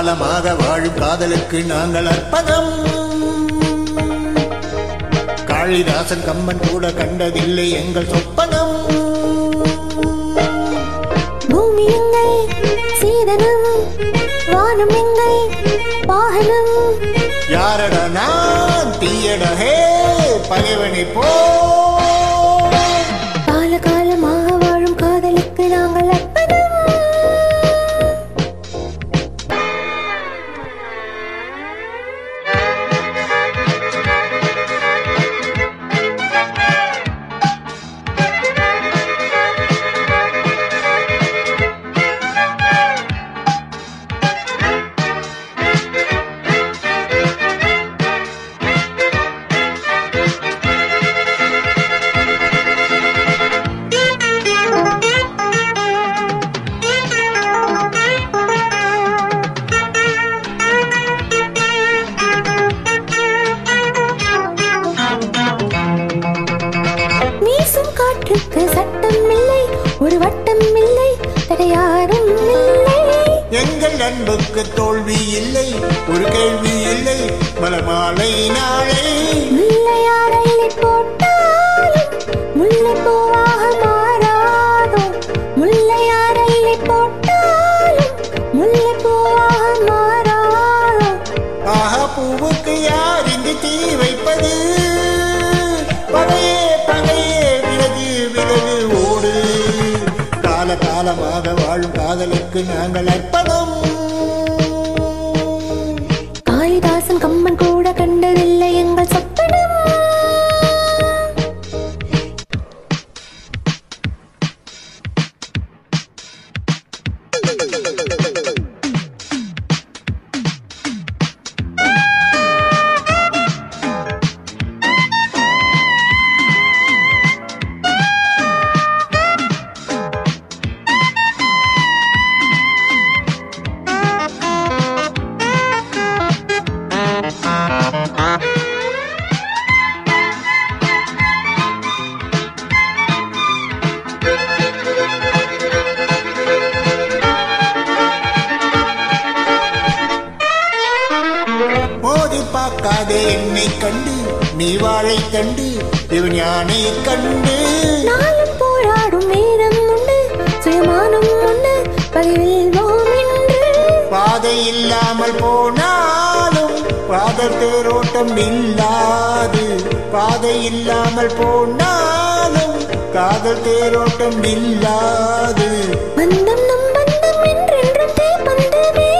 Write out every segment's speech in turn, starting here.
காலமாக வாழும் காதலுக்கு நாங்கள் அர்ப்பணம். காளிதாசன் கம்பன் கூட கண்டதில்லை எங்கள் சொப்பனம். பூமி எங்கள் சீதனம், வானம் எங்கள் வாகனம். யாரடா நான் தீயடா ஹே பகைவனை போ. காலகாலமாக வாழும் காதலுக்கு நாங்கள் அர்ப்பணம். சட்டம் இல்லை, ஒரு வட்டம் இல்லை, தடையாடும் இல்லை. எங்கள் அன்புக்கு தோல்வி இல்லை, ஒரு கேள்வி இல்லை, மலமாலை நாளை. முல்லையாரை போட்டாலும் முல்லை பூவாக மாறாதோ. முல்லையாரை போட்டாலும் முல்லை பூவாக மாறாதோ. ஆஹா பூவுக்கு யார் இங்கு தீ வைப்பது? பகையே பகையே விலகு விலகு ஓடு. காலகாலமாக வாழும் காதலுக்கு நாங்கள் அர்ப்பணம். காளிதாசன் கம்பன் கூட கண்டதில்லை எங்கள் சொப்பனம். மோதி பார்க்காதே என்னை கண்டு, நீ வாழை கண்டு இவன் யானை கண்டு. நாளும் போராடும் நேரம் உண்டு, சுயமானம் உண்டு, பதிவெல்வோம் என்று. பாதை இல்லாமல் போனாலும் காதல் தேரோட்டம் இல்லாது. பாதை இல்லாமல் போனாலும் காதல் தேரோட்டம் இல்லாது. பந்தம் நம் பந்தம் என்றென்றும் தேப்பந்தமே.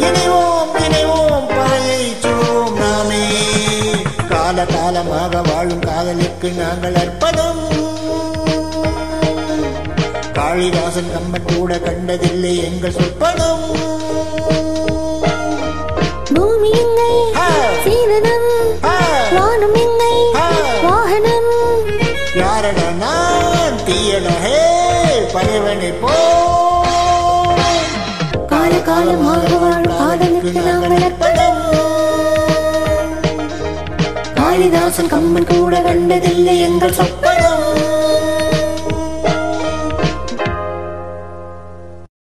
இணைவோம் இணைவோம் பகையை சுடுவோம் நாமே. காலகாலமாக வாழும் காதலுக்கு நாங்கள் அர்ப்பணம். காளிதாசன் கம்பன் கூட கண்டதில்லை எங்கள் சொப்பனம். பூமி எங்கள் சீதனம், வானம் எங்கள் வாகனம். யாரடா நான் தீயடா ஹே பகைவனை போ. காலகாலமாக வாழும் காதலுக்கு நாங்கள் அர்ப்பணம். காளிதாசன் கம்பன் கூட கண்டதில்லை எங்கள் சொப்பனம்.